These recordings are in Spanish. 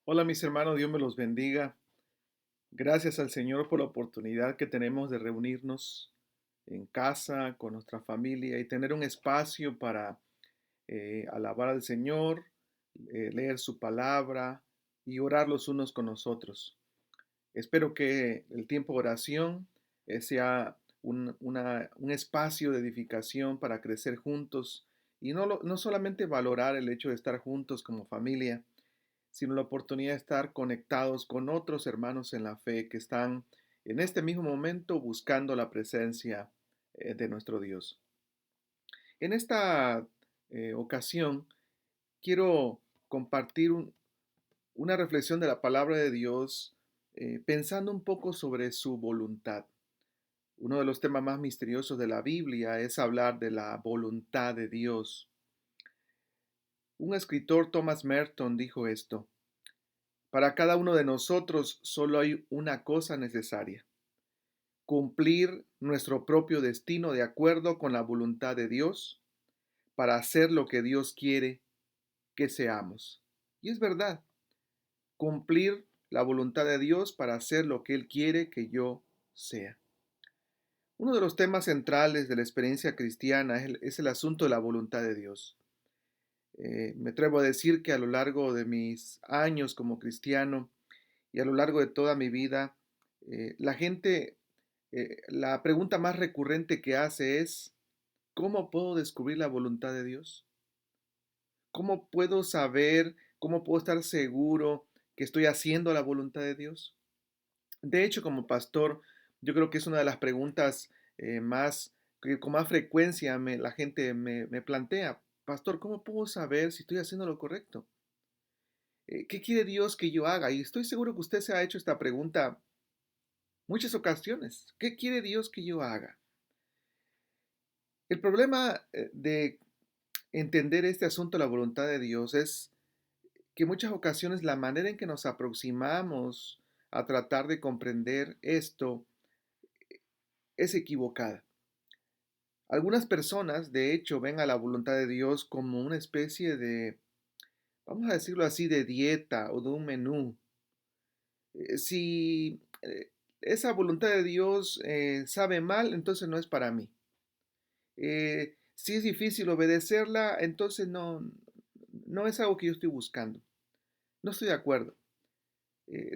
Hola mis hermanos, Dios me los bendiga. Gracias al Señor por la oportunidad que tenemos de reunirnos en casa con nuestra familia y tener un espacio para alabar al Señor, leer su palabra y orar los unos con los otros. Espero que el tiempo de oración sea un espacio de edificación para crecer juntos y no solamente valorar el hecho de estar juntos como familia, sino la oportunidad de estar conectados con otros hermanos en la fe que están en este mismo momento buscando la presencia de nuestro Dios. En esta ocasión quiero compartir una reflexión de la palabra de Dios pensando un poco sobre su voluntad. Uno de los temas más misteriosos de la Biblia es hablar de la voluntad de Dios. Un escritor, Thomas Merton, dijo esto: para cada uno de nosotros solo hay una cosa necesaria: cumplir nuestro propio destino de acuerdo con la voluntad de Dios para hacer lo que Dios quiere que seamos. Y es verdad, cumplir la voluntad de Dios para hacer lo que Él quiere que yo sea. Uno de los temas centrales de la experiencia cristiana es el asunto de la voluntad de Dios. Me atrevo a decir que a lo largo de mis años como cristiano y a lo largo de toda mi vida, la gente, la pregunta más recurrente que hace es: ¿cómo puedo descubrir la voluntad de Dios? ¿Cómo puedo saber, cómo puedo estar seguro que estoy haciendo la voluntad de Dios? De hecho, como pastor, yo creo que es una de las preguntas que con más frecuencia la gente me plantea: Pastor, ¿cómo puedo saber si estoy haciendo lo correcto? ¿Qué quiere Dios que yo haga? Y estoy seguro que usted se ha hecho esta pregunta muchas ocasiones. ¿Qué quiere Dios que yo haga? El problema de entender este asunto de la voluntad de Dios es que muchas ocasiones la manera en que nos aproximamos a tratar de comprender esto es equivocada. Algunas personas, de hecho, ven a la voluntad de Dios como una especie de, vamos a decirlo así, de dieta o de un menú. Si esa voluntad de Dios sabe mal, entonces no es para mí. Si es difícil obedecerla, entonces no es algo que yo estoy buscando. No estoy de acuerdo.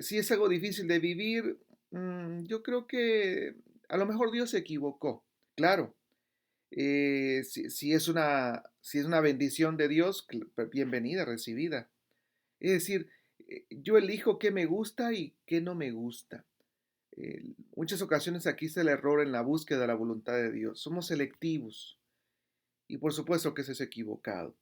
Si es algo difícil de vivir, yo creo que a lo mejor Dios se equivocó. Claro, si es una bendición de Dios, bienvenida, recibida. Es decir, yo elijo qué me gusta y qué no me gusta. Muchas ocasiones aquí está el error en la búsqueda de la voluntad de Dios. Somos selectivos y por supuesto que eso es equivocado.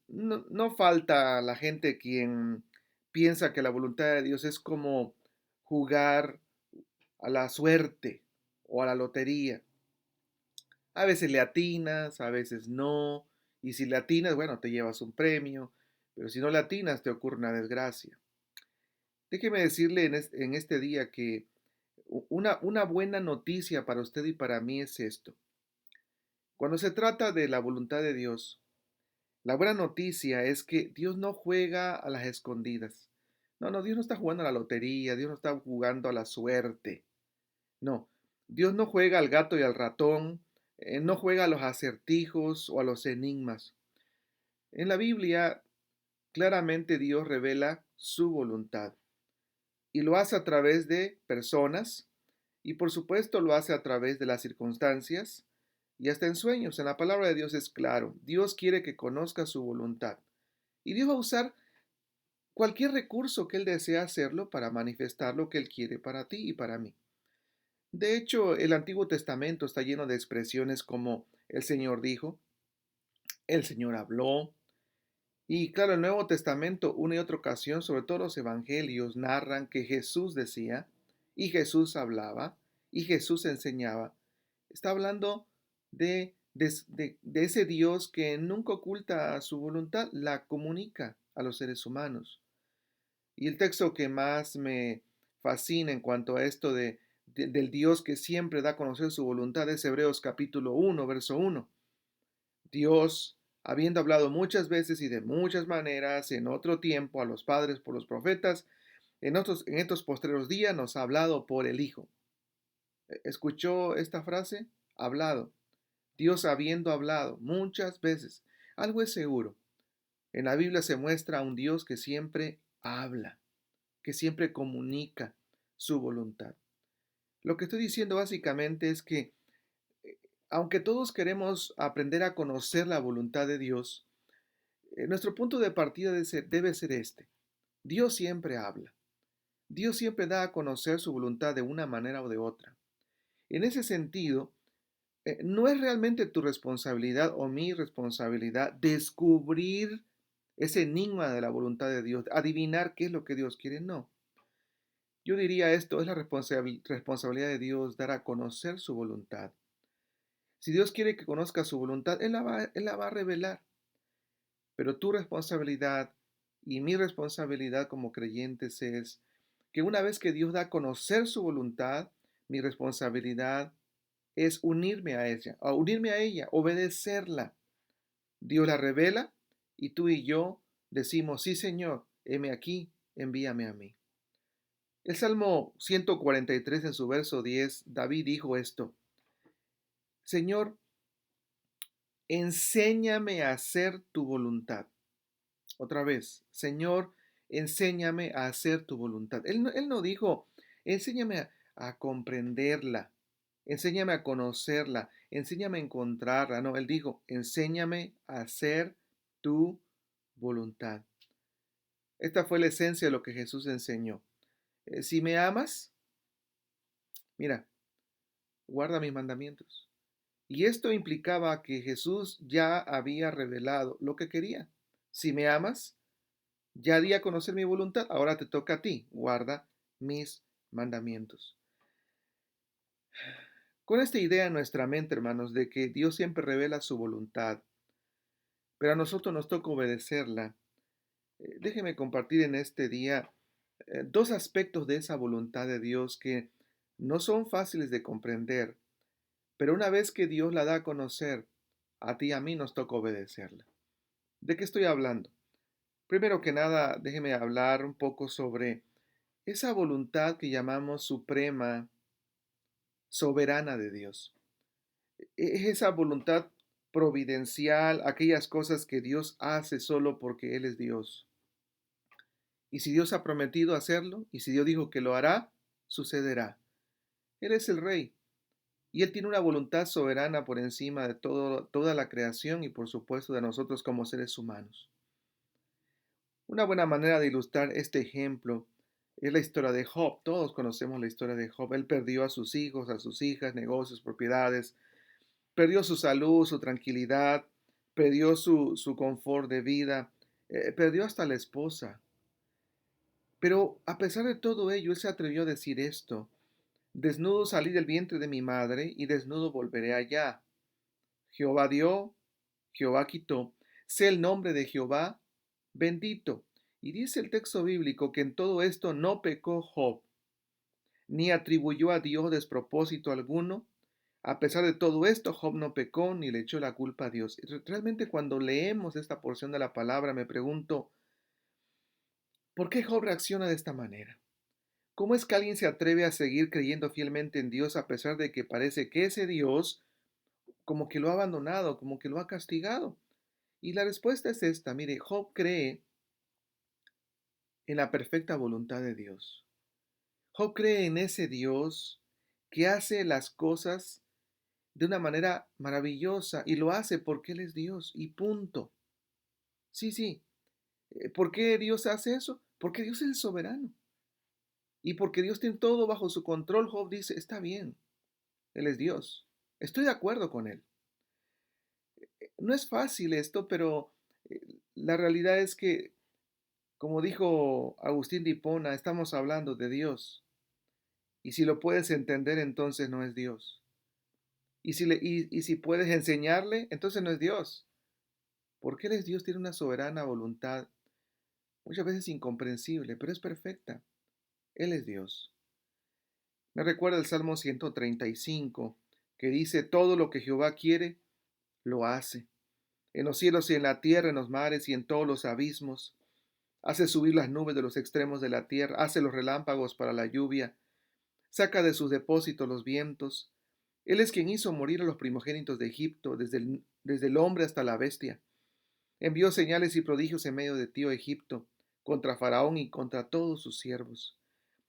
No falta la gente quien piensa que la voluntad de Dios es como jugar a la suerte o a la lotería. A veces le atinas, a veces no, y si le atinas, bueno, te llevas un premio, pero si no le atinas, te ocurre una desgracia. Déjeme decirle en este día que una buena noticia para usted y para mí es esto. Cuando se trata de la voluntad de Dios, la buena noticia es que Dios no juega a las escondidas. No, Dios no está jugando a la lotería, Dios no está jugando a la suerte. No, Dios no juega al gato y al ratón, no juega a los acertijos o a los enigmas. En la Biblia, claramente Dios revela su voluntad y lo hace a través de personas y por supuesto lo hace a través de las circunstancias y hasta en sueños. En la palabra de Dios es claro, Dios quiere que conozca su voluntad y Dios va a usar cualquier recurso que Él desea hacerlo para manifestar lo que Él quiere para ti y para mí. De hecho, el Antiguo Testamento está lleno de expresiones como el Señor dijo, el Señor habló, y claro, el Nuevo Testamento, una y otra ocasión, sobre todo los evangelios, narran que Jesús decía, y Jesús hablaba, y Jesús enseñaba. Está hablando de ese Dios que nunca oculta su voluntad, la comunica a los seres humanos. Y el texto que más me fascina en cuanto a esto del Dios que siempre da a conocer su voluntad es Hebreos capítulo 1, verso 1. Dios habiendo hablado muchas veces y de muchas maneras en otro tiempo a los padres por los profetas, en estos postreros días nos ha hablado por el Hijo. ¿Escuchó esta frase? Hablado. Dios habiendo hablado muchas veces. Algo es seguro. En la Biblia se muestra a un Dios que siempre habla, que siempre comunica su voluntad. Lo que estoy diciendo básicamente es que aunque todos queremos aprender a conocer la voluntad de Dios, nuestro punto de partida debe ser este. Dios siempre habla. Dios siempre da a conocer su voluntad de una manera o de otra. En ese sentido, no es realmente tu responsabilidad o mi responsabilidad descubrir ese enigma de la voluntad de Dios, adivinar qué es lo que Dios quiere, no. Yo diría esto es la responsabilidad de Dios dar a conocer su voluntad. Si Dios quiere que conozca su voluntad, Él la va a revelar. Pero tu responsabilidad y mi responsabilidad como creyentes es que una vez que Dios da a conocer su voluntad, mi responsabilidad es unirme a ella, obedecerla. Dios la revela y tú y yo decimos, sí Señor, heme aquí, envíame a mí. El Salmo 143 en su verso 10, David dijo esto, Señor, enséñame a hacer tu voluntad. Otra vez, Señor, enséñame a hacer tu voluntad. Él no dijo, enséñame a comprenderla, enséñame a conocerla, enséñame a encontrarla. No, él dijo, enséñame a hacer tu voluntad. Esta fue la esencia de lo que Jesús enseñó. Si me amas, mira, guarda mis mandamientos. Y esto implicaba que Jesús ya había revelado lo que quería. Si me amas, ya di a conocer mi voluntad, ahora te toca a ti, guarda mis mandamientos. Con esta idea en nuestra mente, hermanos, de que Dios siempre revela su voluntad, pero a nosotros nos toca obedecerla, déjeme compartir en este día dos aspectos de esa voluntad de Dios que no son fáciles de comprender, pero una vez que Dios la da a conocer, a ti y a mí nos toca obedecerla. ¿De qué estoy hablando? Primero que nada, déjeme hablar un poco sobre esa voluntad que llamamos suprema, soberana de Dios. Es esa voluntad providencial, aquellas cosas que Dios hace solo porque Él es Dios. Y si Dios ha prometido hacerlo, y si Dios dijo que lo hará, sucederá. Él es el Rey, y Él tiene una voluntad soberana por encima de toda la creación y por supuesto de nosotros como seres humanos. Una buena manera de ilustrar este ejemplo es la historia de Job. Todos conocemos la historia de Job. Él perdió a sus hijos, a sus hijas, negocios, propiedades, perdió su salud, su tranquilidad, perdió su confort de vida, perdió hasta la esposa. Pero a pesar de todo ello, él se atrevió a decir esto. Desnudo salí del vientre de mi madre y desnudo volveré allá. Jehová dio, Jehová quitó. Sé el nombre de Jehová bendito. Y dice el texto bíblico que en todo esto no pecó Job, ni atribuyó a Dios despropósito alguno. A pesar de todo esto, Job no pecó ni le echó la culpa a Dios. Realmente cuando leemos esta porción de la palabra me pregunto, ¿por qué Job reacciona de esta manera? ¿Cómo es que alguien se atreve a seguir creyendo fielmente en Dios a pesar de que parece que ese Dios como que lo ha abandonado, como que lo ha castigado? Y la respuesta es esta, mire, Job cree en la perfecta voluntad de Dios. Job cree en ese Dios que hace las cosas de una manera maravillosa y lo hace porque Él es Dios y punto. Sí, sí. ¿Por qué Dios hace eso? Porque Dios es el soberano. Y porque Dios tiene todo bajo su control, Job dice, está bien, Él es Dios. Estoy de acuerdo con Él. No es fácil esto, pero la realidad es que, como dijo Agustín de Hipona, estamos hablando de Dios. Y si lo puedes entender, entonces no es Dios. Y si puedes enseñarle, entonces no es Dios. Porque Él es Dios, tiene una soberana voluntad, muchas veces incomprensible, pero es perfecta. Él es Dios. Me recuerda el Salmo 135, que dice, todo lo que Jehová quiere, lo hace. en los cielos y en la tierra, en los mares y en todos los abismos. Hace subir las nubes de los extremos de la tierra, hace los relámpagos para la lluvia, saca de sus depósitos los vientos. Él es quien hizo morir a los primogénitos de Egipto, desde el hombre hasta la bestia. Envió señales y prodigios en medio de ti, oh Egipto, contra Faraón y contra todos sus siervos.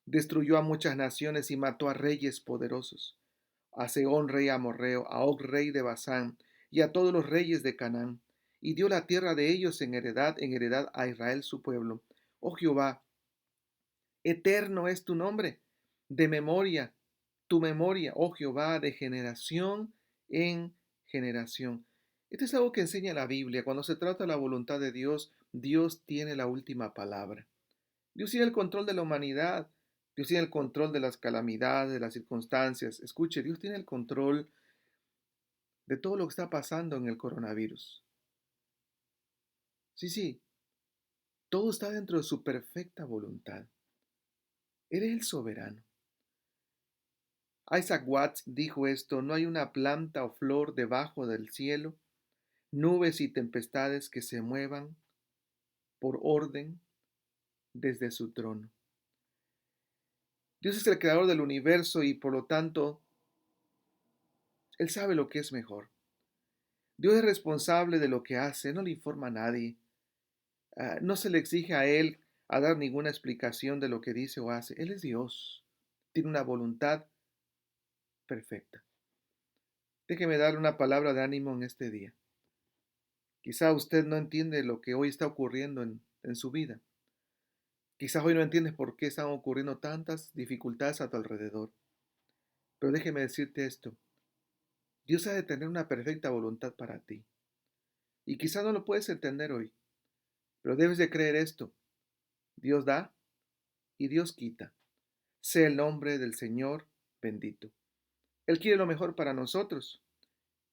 Destruyó a muchas naciones y mató a reyes poderosos, a Sehón rey amorreo, a Og rey de Basán, y a todos los reyes de Canaán, y dio la tierra de ellos en heredad a Israel su pueblo. Oh Jehová, eterno es tu nombre, de memoria, tu memoria, oh Jehová, de generación en generación. Esto es algo que enseña la Biblia. Cuando se trata de la voluntad de Dios, Dios tiene la última palabra. Dios tiene el control de la humanidad. Dios tiene el control de las calamidades, de las circunstancias. Escuche, Dios tiene el control de todo lo que está pasando en el coronavirus. Sí, sí, todo está dentro de su perfecta voluntad. Él es el soberano. Isaac Watts dijo esto: no hay una planta o flor debajo del cielo, nubes y tempestades que se muevan por orden desde su trono. Dios es el creador del universo y por lo tanto, Él sabe lo que es mejor. Dios es responsable de lo que hace, no le informa a nadie. No se le exige a Él a dar ninguna explicación de lo que dice o hace. Él es Dios, tiene una voluntad perfecta. Déjeme darle una palabra de ánimo en este día. Quizá usted no entiende lo que hoy está ocurriendo en su vida. Quizás hoy no entiendes por qué están ocurriendo tantas dificultades a tu alrededor. Pero déjeme decirte esto: Dios ha de tener una perfecta voluntad para ti. Y quizás no lo puedes entender hoy, pero debes de creer esto: Dios da y Dios quita. Sea el nombre del Señor bendito. Él quiere lo mejor para nosotros.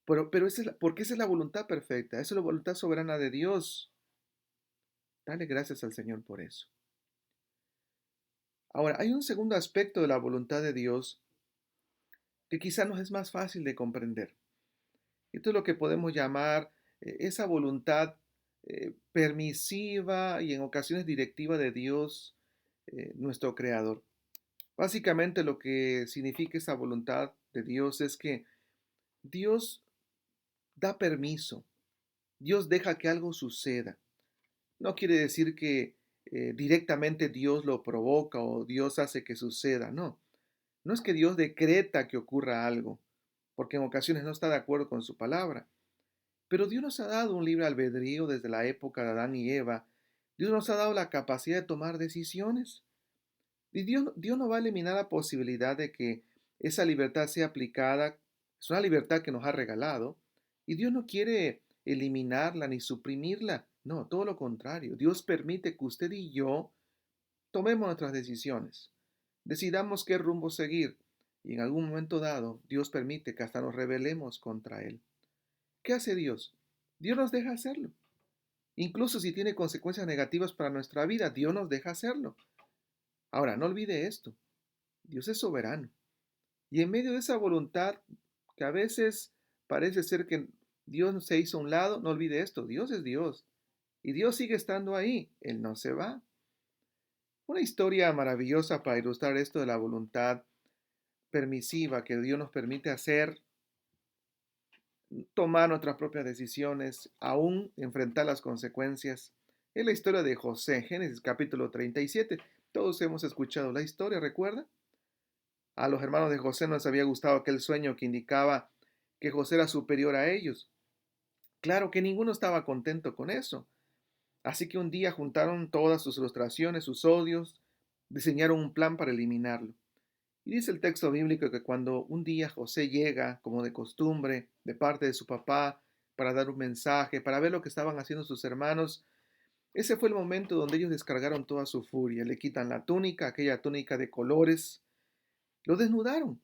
Pero porque esa es la voluntad perfecta, esa es la voluntad soberana de Dios. Dale gracias al Señor por eso. Ahora, hay un segundo aspecto de la voluntad de Dios que quizá nos es más fácil de comprender. Esto es lo que podemos llamar esa voluntad permisiva y en ocasiones directiva de Dios, nuestro Creador. Básicamente lo que significa esa voluntad de Dios es que Dios da permiso, Dios deja que algo suceda. No quiere decir que directamente Dios lo provoca o Dios hace que suceda, no. No es que Dios decreta que ocurra algo, porque en ocasiones no está de acuerdo con su palabra. Pero Dios nos ha dado un libre albedrío desde la época de Adán y Eva. Dios nos ha dado la capacidad de tomar decisiones. Y Dios no va a eliminar la posibilidad de que esa libertad sea aplicada. Es una libertad que nos ha regalado. Y Dios no quiere eliminarla ni suprimirla. No, todo lo contrario. Dios permite que usted y yo tomemos nuestras decisiones. Decidamos qué rumbo seguir. Y en algún momento dado, Dios permite que hasta nos rebelemos contra Él. ¿Qué hace Dios? Dios nos deja hacerlo. Incluso si tiene consecuencias negativas para nuestra vida, Dios nos deja hacerlo. Ahora, no olvide esto: Dios es soberano. Y en medio de esa voluntad que a veces parece ser que Dios se hizo a un lado, no olvide esto: Dios es Dios. Y Dios sigue estando ahí. Él no se va. Una historia maravillosa para ilustrar esto de la voluntad permisiva que Dios nos permite hacer, tomar nuestras propias decisiones, aún enfrentar las consecuencias. Es la historia de José, Génesis capítulo 37. Todos hemos escuchado la historia, ¿recuerda? A los hermanos de José no les había gustado aquel sueño que indicaba que José era superior a ellos. Claro que ninguno estaba contento con eso. Así que un día juntaron todas sus frustraciones, sus odios, diseñaron un plan para eliminarlo. Y dice el texto bíblico que cuando un día José llega, como de costumbre, de parte de su papá, para dar un mensaje, para ver lo que estaban haciendo sus hermanos, ese fue el momento donde ellos descargaron toda su furia. Le quitan la túnica, aquella túnica de colores, lo desnudaron.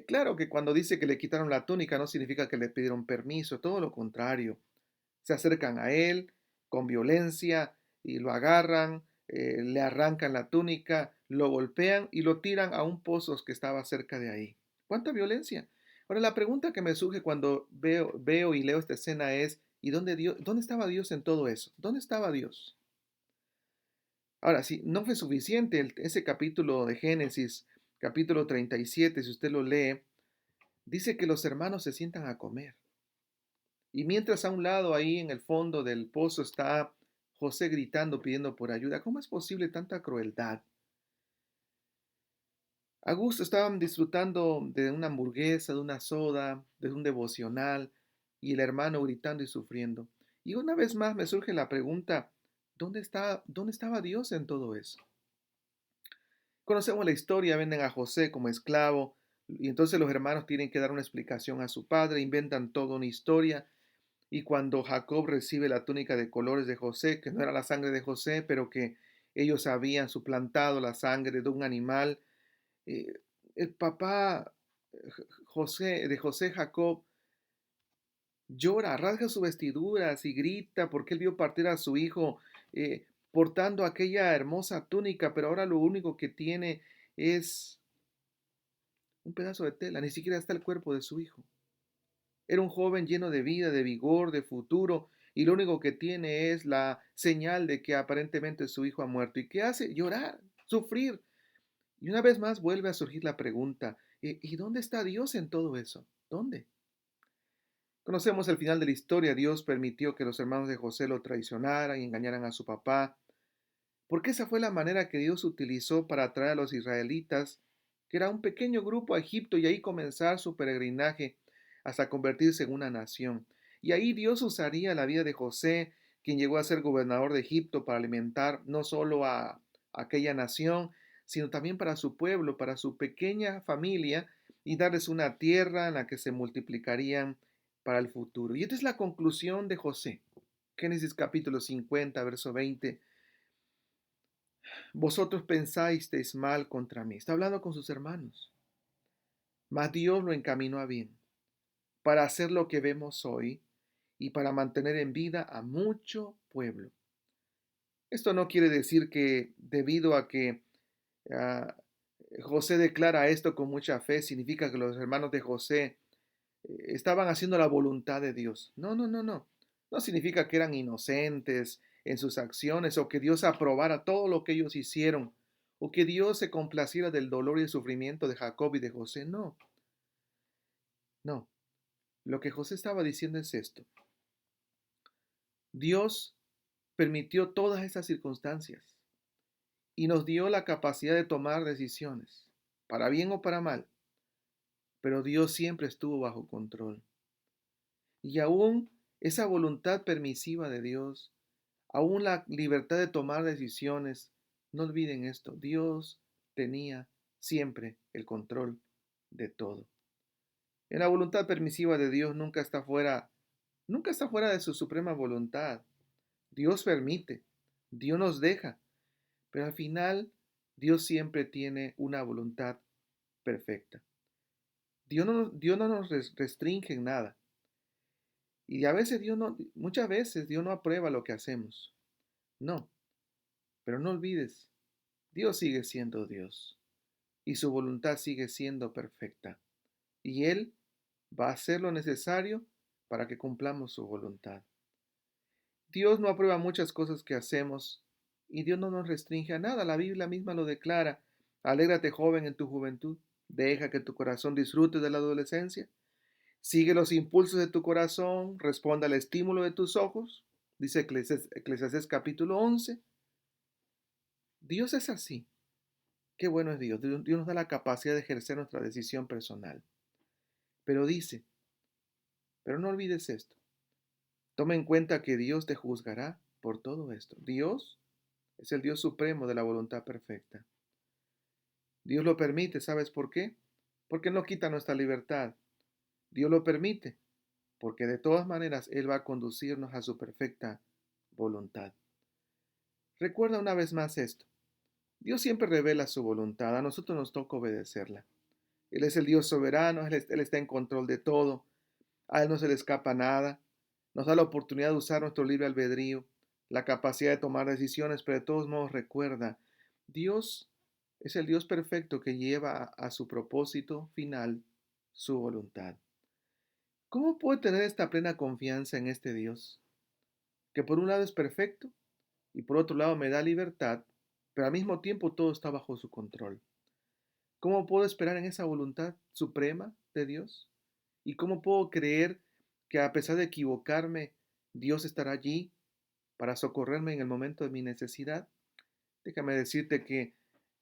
Claro que cuando dice que le quitaron la túnica no significa que le pidieron permiso, todo lo contrario. Se acercan a él con violencia y lo agarran, le arrancan la túnica, lo golpean y lo tiran a un pozo que estaba cerca de ahí. ¿Cuánta violencia? Ahora, la pregunta que me surge cuando veo y leo esta escena es: ¿Y dónde estaba Dios en todo eso? ¿Dónde estaba Dios? Ahora, si no fue suficiente ese capítulo de Génesis, capítulo 37, si usted lo lee, dice que los hermanos se sientan a comer. Y mientras a un lado, ahí en el fondo del pozo, está José gritando, pidiendo por ayuda. ¿Cómo es posible tanta crueldad? A gusto estaban disfrutando de una hamburguesa, de una soda, de un devocional, y el hermano gritando y sufriendo. Y una vez más me surge la pregunta, dónde estaba Dios en todo eso? Conocemos la historia, venden a José como esclavo, y entonces los hermanos tienen que dar una explicación a su padre, inventan toda una historia, y cuando Jacob recibe la túnica de colores de José, que no era la sangre de José, pero que ellos habían suplantado la sangre de un animal, eh, el papá de José Jacob llora, rasga sus vestiduras y grita porque él vio partir a su hijo portando aquella hermosa túnica, pero ahora lo único que tiene es un pedazo de tela, ni siquiera está el cuerpo de su hijo. Era un joven lleno de vida, de vigor, de futuro, y lo único que tiene es la señal de que aparentemente su hijo ha muerto. ¿Y qué hace? Llorar, sufrir. Y una vez más vuelve a surgir la pregunta, ¿y dónde está Dios en todo eso? ¿Dónde? Conocemos el final de la historia. Dios permitió que los hermanos de José lo traicionaran y engañaran a su papá, porque esa fue la manera que Dios utilizó para atraer a los israelitas, que era un pequeño grupo, a Egipto y ahí comenzar su peregrinaje hasta convertirse en una nación. Y ahí Dios usaría la vida de José, quien llegó a ser gobernador de Egipto, para alimentar no solo a aquella nación, sino también para su pueblo, para su pequeña familia, y darles una tierra en la que se multiplicarían para el futuro. Y esta es la conclusión de José. Génesis capítulo 50, verso 20. Vosotros pensasteis mal contra mí. Está hablando con sus hermanos. Mas Dios lo encaminó a bien, para hacer lo que vemos hoy y para mantener en vida a mucho pueblo. Esto no quiere decir que debido a que ah, José declara esto con mucha fe, significa que los hermanos de José estaban haciendo la voluntad de Dios. No, no, no, no. No significa que eran inocentes en sus acciones o que Dios aprobara todo lo que ellos hicieron o que Dios se complaciera del dolor y el sufrimiento de Jacob y de José. No, no. Lo que José estaba diciendo es esto. Dios permitió todas estas circunstancias y nos dio la capacidad de tomar decisiones, para bien o para mal, pero Dios siempre estuvo bajo control. Y aún esa voluntad permisiva de Dios, aún la libertad de tomar decisiones, no olviden esto, Dios tenía siempre el control de todo. En la voluntad permisiva de Dios nunca está fuera de su suprema voluntad. Dios permite, Dios nos deja, pero al final Dios siempre tiene una voluntad perfecta. Dios no nos restringe en nada. Y a veces muchas veces Dios no aprueba lo que hacemos. No, pero no olvides, Dios sigue siendo Dios y su voluntad sigue siendo perfecta. Y Él va a hacer lo necesario para que cumplamos su voluntad. Dios no aprueba muchas cosas que hacemos y Dios no nos restringe a nada. La Biblia misma lo declara. Alégrate, joven, en tu juventud. Deja que tu corazón disfrute de la adolescencia. Sigue los impulsos de tu corazón. Responda al estímulo de tus ojos. Dice Eclesiastés capítulo 11. Dios es así. Qué bueno es Dios. Dios nos da la capacidad de ejercer nuestra decisión personal. Pero dice, pero no olvides esto. Toma en cuenta que Dios te juzgará por todo esto. Dios es el Dios supremo de la voluntad perfecta. Dios lo permite, ¿sabes por qué? Porque no quita nuestra libertad. Dios lo permite, porque de todas maneras Él va a conducirnos a su perfecta voluntad. Recuerda una vez más esto. Dios siempre revela su voluntad, a nosotros nos toca obedecerla. Él es el Dios soberano, Él está en control de todo, a Él no se le escapa nada, nos da la oportunidad de usar nuestro libre albedrío, la capacidad de tomar decisiones, pero de todos modos recuerda, Dios es el Dios perfecto que lleva a su propósito final su voluntad. ¿Cómo puedo tener esta plena confianza en este Dios, que por un lado es perfecto y por otro lado me da libertad, pero al mismo tiempo todo está bajo su control? ¿Cómo puedo esperar en esa voluntad suprema de Dios? ¿Y cómo puedo creer que a pesar de equivocarme, Dios estará allí para socorrerme en el momento de mi necesidad? Déjame decirte que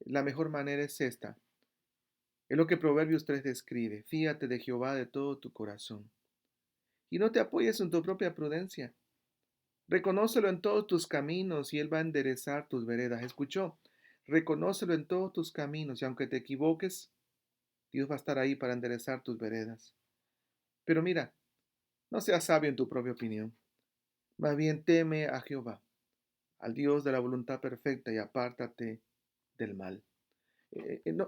la mejor manera es esta. Es lo que Proverbios 3 describe. Fíate de Jehová de todo tu corazón. Y no te apoyes en tu propia prudencia. Reconócelo en todos tus caminos y Él va a enderezar tus veredas. ¿Escuchó? Reconócelo en todos tus caminos y aunque te equivoques, Dios va a estar ahí para enderezar tus veredas. Pero mira, no seas sabio en tu propia opinión. Más bien teme a Jehová, al Dios de la voluntad perfecta y apártate del mal.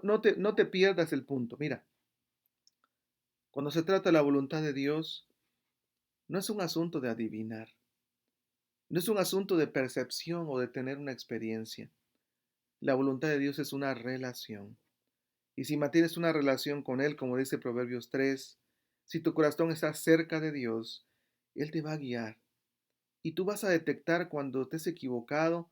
No te pierdas el punto. Mira, cuando se trata de la voluntad de Dios, no es un asunto de adivinar, no es un asunto de percepción o de tener una experiencia. La voluntad de Dios es una relación. Y si mantienes una relación con Él, como dice Proverbios 3, si tu corazón está cerca de Dios, Él te va a guiar. Y tú vas a detectar cuando estés equivocado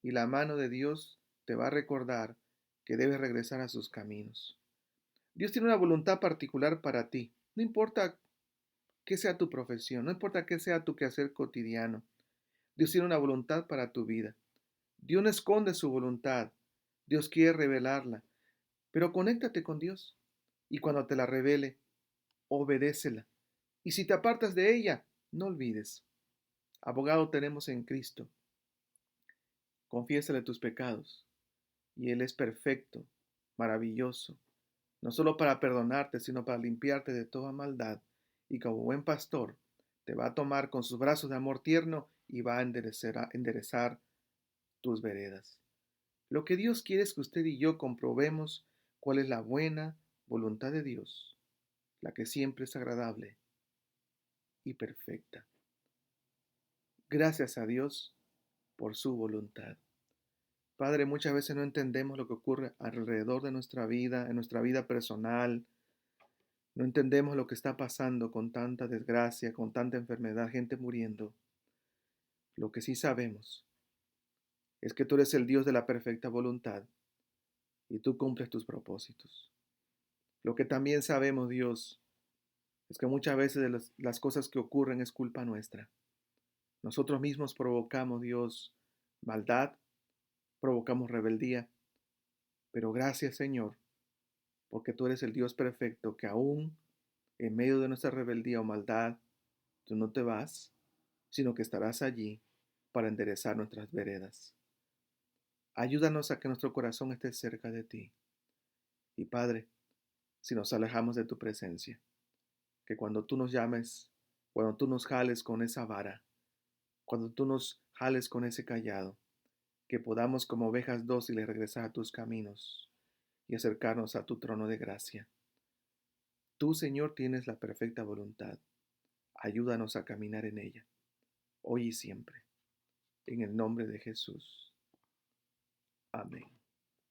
y la mano de Dios te va a recordar que debes regresar a sus caminos. Dios tiene una voluntad particular para ti. No importa qué sea tu profesión, no importa qué sea tu quehacer cotidiano. Dios tiene una voluntad para tu vida. Dios no esconde su voluntad. Dios quiere revelarla. Pero conéctate con Dios. Y cuando te la revele, obedécela. Y si te apartas de ella, no olvides. Abogado tenemos en Cristo. Confiésale tus pecados. Y Él es perfecto, maravilloso, no solo para perdonarte, sino para limpiarte de toda maldad. Y como buen pastor, te va a tomar con sus brazos de amor tierno y va a enderezar tus veredas. Lo que Dios quiere es que usted y yo comprobemos cuál es la buena voluntad de Dios, la que siempre es agradable y perfecta. Gracias a Dios por su voluntad. Padre, muchas veces no entendemos lo que ocurre alrededor de nuestra vida, en nuestra vida personal. No entendemos lo que está pasando con tanta desgracia, con tanta enfermedad, gente muriendo. Lo que sí sabemos es que tú eres el Dios de la perfecta voluntad y tú cumples tus propósitos. Lo que también sabemos, Dios, es que muchas veces de las cosas que ocurren es culpa nuestra. Nosotros mismos provocamos, Dios, maldad, provocamos rebeldía, pero gracias, Señor, porque tú eres el Dios perfecto que aún en medio de nuestra rebeldía o maldad, tú no te vas, sino que estarás allí para enderezar nuestras veredas. Ayúdanos a que nuestro corazón esté cerca de ti. Y Padre, si nos alejamos de tu presencia, que cuando tú nos llames, cuando tú nos jales con esa vara, cuando tú nos jales con ese callado, que podamos como ovejas dóciles regresar a tus caminos y acercarnos a tu trono de gracia. Tú, Señor, tienes la perfecta voluntad. Ayúdanos a caminar en ella, hoy y siempre. En el nombre de Jesús. Amén.